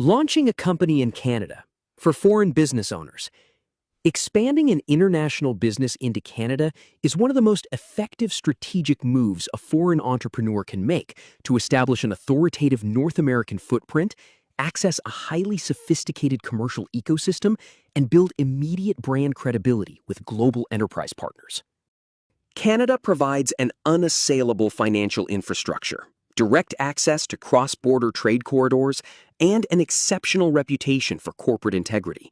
Launching a company in Canada for foreign business owners. Expanding an international business into Canada is one of the most effective strategic moves a foreign entrepreneur can make to establish an authoritative North American footprint, access a highly sophisticated commercial ecosystem, and build immediate brand credibility with global enterprise partners. Canada provides an unassailable financial infrastructure, direct access to cross-border trade corridors, and an exceptional reputation for corporate integrity.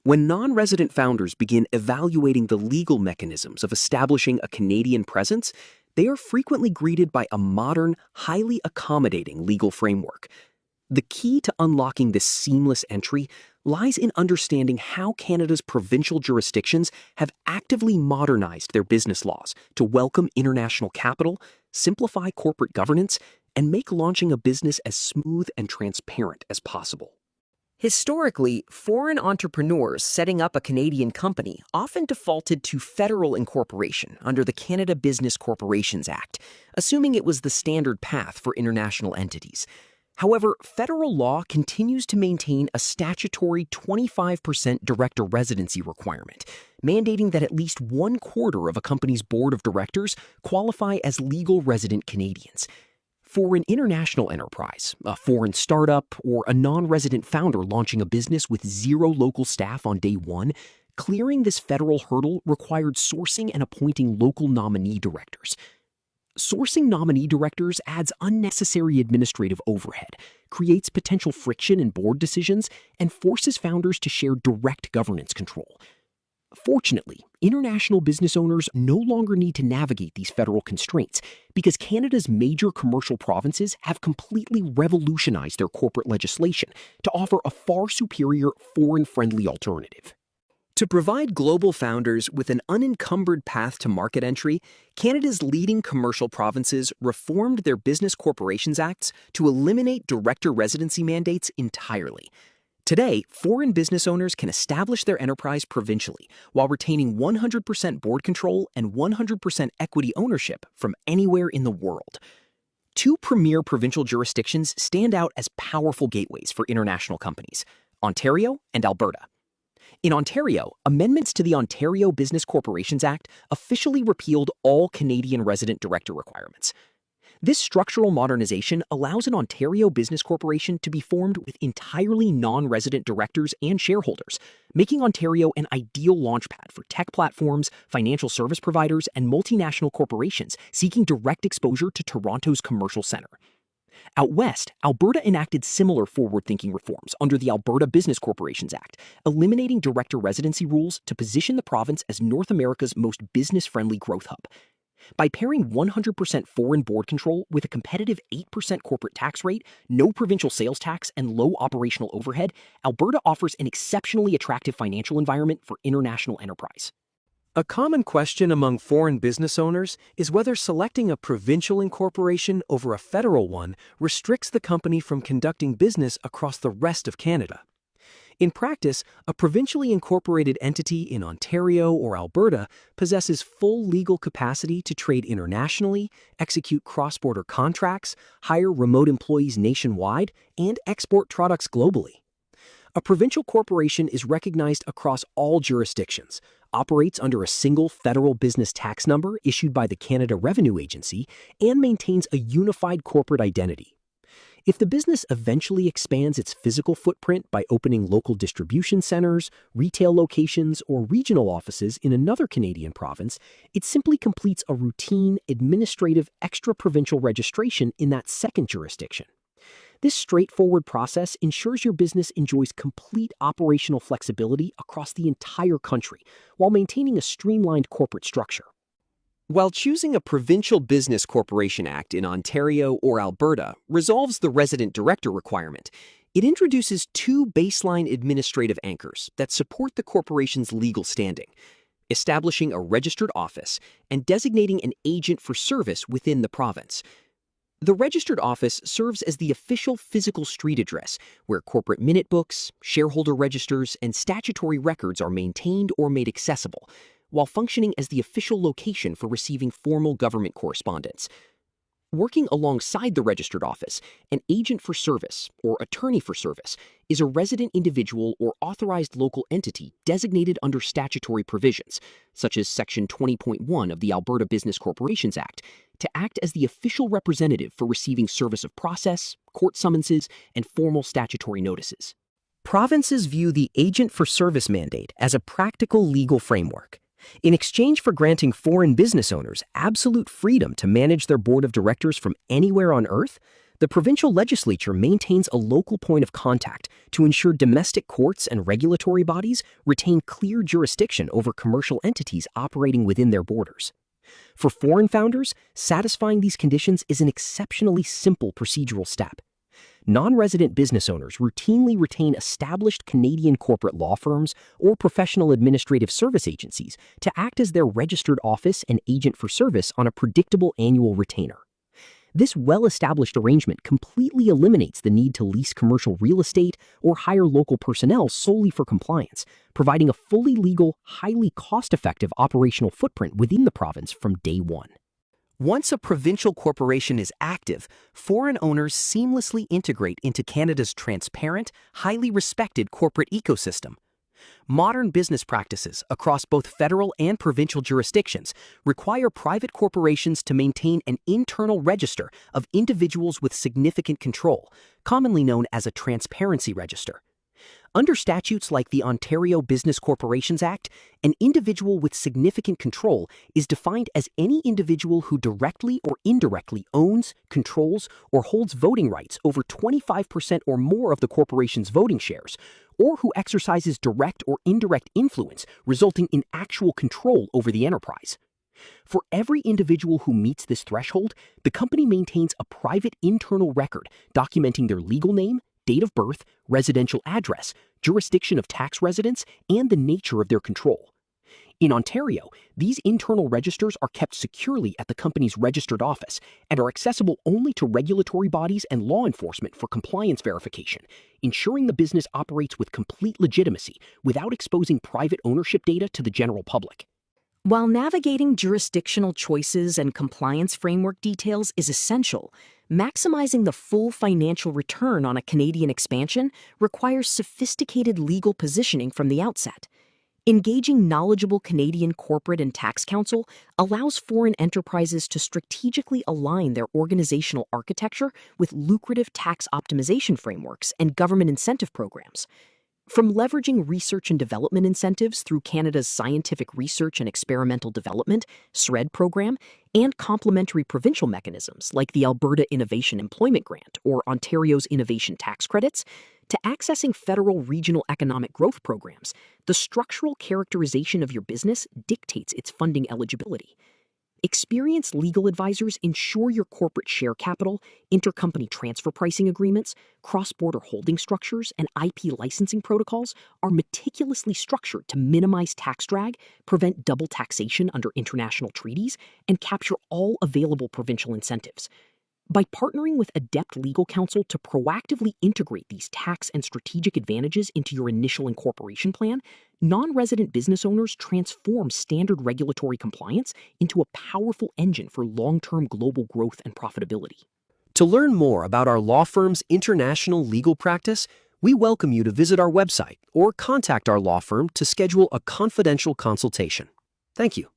When non-resident founders begin evaluating the legal mechanisms of establishing a Canadian presence, they are frequently greeted by a modern, highly accommodating legal framework. The key to unlocking this seamless entry lies in understanding how Canada's provincial jurisdictions have actively modernized their business laws to welcome international capital, simplify corporate governance, and make launching a business as smooth and transparent as possible. Historically, foreign entrepreneurs setting up a Canadian company often defaulted to federal incorporation under the Canada Business Corporations Act, assuming it was the standard path for international entities. However, federal law continues to maintain a statutory 25% director residency requirement, mandating that at least 1/4 of a company's board of directors qualify as legal resident Canadians. For an international enterprise, a foreign startup, or a non-resident founder launching a business with zero local staff on day one, clearing this federal hurdle required sourcing and appointing local nominee directors. Sourcing nominee directors adds unnecessary administrative overhead, creates potential friction in board decisions, and forces founders to share direct governance control. Fortunately, international business owners no longer need to navigate these federal constraints because Canada's major commercial provinces have completely revolutionized their corporate legislation to offer a far superior foreign-friendly alternative. To provide global founders with an unencumbered path to market entry, Canada's leading commercial provinces reformed their Business Corporations Acts to eliminate director residency mandates entirely. Today, foreign business owners can establish their enterprise provincially while retaining 100% board control and 100% equity ownership from anywhere in the world. Two premier provincial jurisdictions stand out as powerful gateways for international companies: Ontario and Alberta. In Ontario, amendments to the Ontario Business Corporations Act officially repealed all Canadian resident director requirements. This structural modernization allows an Ontario business corporation to be formed with entirely non-resident directors and shareholders, making Ontario an ideal launchpad for tech platforms, financial service providers, and multinational corporations seeking direct exposure to Toronto's commercial center. Out west, Alberta enacted similar forward-thinking reforms under the Alberta Business Corporations Act, eliminating director residency rules to position the province as North America's most business-friendly growth hub. By pairing 100% foreign board control with a competitive 8% corporate tax rate, no provincial sales tax, and low operational overhead, Alberta offers an exceptionally attractive financial environment for international enterprise. A common question among foreign business owners is whether selecting a provincial incorporation over a federal one restricts the company from conducting business across the rest of Canada. In practice, a provincially incorporated entity in Ontario or Alberta possesses full legal capacity to trade internationally, execute cross-border contracts, hire remote employees nationwide, and export products globally. A provincial corporation is recognized across all jurisdictions, operates under a single federal business tax number issued by the Canada Revenue Agency, and maintains a unified corporate identity. If the business eventually expands its physical footprint by opening local distribution centers, retail locations, or regional offices in another Canadian province, it simply completes a routine, administrative, extra-provincial registration in that second jurisdiction. This straightforward process ensures your business enjoys complete operational flexibility across the entire country while maintaining a streamlined corporate structure. While choosing a Provincial Business Corporation Act in Ontario or Alberta resolves the resident director requirement, it introduces two baseline administrative anchors that support the corporation's legal standing: establishing a registered office and designating an agent for service within the province. The registered office serves as the official physical street address where corporate minute books, shareholder registers, and statutory records are maintained or made accessible, while functioning as the official location for receiving formal government correspondence. Working alongside the registered office, an agent for service, or attorney for service, is a resident individual or authorized local entity designated under statutory provisions, such as Section 20.1 of the Alberta Business Corporations Act, to act as the official representative for receiving service of process, court summonses, and formal statutory notices. Provinces view the agent for service mandate as a practical legal framework. In exchange for granting foreign business owners absolute freedom to manage their board of directors from anywhere on Earth, the provincial legislature maintains a local point of contact to ensure domestic courts and regulatory bodies retain clear jurisdiction over commercial entities operating within their borders. For foreign founders, satisfying these conditions is an exceptionally simple procedural step. Non-resident business owners routinely retain established Canadian corporate law firms or professional administrative service agencies to act as their registered office and agent for service on a predictable annual retainer. This well-established arrangement completely eliminates the need to lease commercial real estate or hire local personnel solely for compliance, providing a fully legal, highly cost-effective operational footprint within the province from day one. Once a provincial corporation is active, foreign owners seamlessly integrate into Canada's transparent, highly respected corporate ecosystem. Modern business practices across both federal and provincial jurisdictions require private corporations to maintain an internal register of individuals with significant control, commonly known as a transparency register. Under statutes like the Ontario Business Corporations Act, an individual with significant control is defined as any individual who directly or indirectly owns, controls, or holds voting rights over 25% or more of the corporation's voting shares, or who exercises direct or indirect influence resulting in actual control over the enterprise. For every individual who meets this threshold, the company maintains a private internal record documenting their legal name, date of birth, residential address, jurisdiction of tax residence, and the nature of their control. In Ontario, these internal registers are kept securely at the company's registered office and are accessible only to regulatory bodies and law enforcement for compliance verification, ensuring the business operates with complete legitimacy without exposing private ownership data to the general public. While navigating jurisdictional choices and compliance framework details is essential, maximizing the full financial return on a Canadian expansion requires sophisticated legal positioning from the outset. Engaging knowledgeable Canadian corporate and tax counsel allows foreign enterprises to strategically align their organizational architecture with lucrative tax optimization frameworks and government incentive programs. From leveraging research and development incentives through Canada's Scientific Research and Experimental Development (SRED) program and complementary provincial mechanisms like the Alberta Innovation Employment Grant or Ontario's Innovation Tax Credits, to accessing federal regional economic growth programs, the structural characterization of your business dictates its funding eligibility. Experienced legal advisors ensure your corporate share capital, intercompany transfer pricing agreements, cross-border holding structures, and IP licensing protocols are meticulously structured to minimize tax drag, prevent double taxation under international treaties, and capture all available provincial incentives. By partnering with adept legal counsel to proactively integrate these tax and strategic advantages into your initial incorporation plan, non-resident business owners transform standard regulatory compliance into a powerful engine for long-term global growth and profitability. To learn more about our law firm's international legal practice, we welcome you to visit our website or contact our law firm to schedule a confidential consultation. Thank you.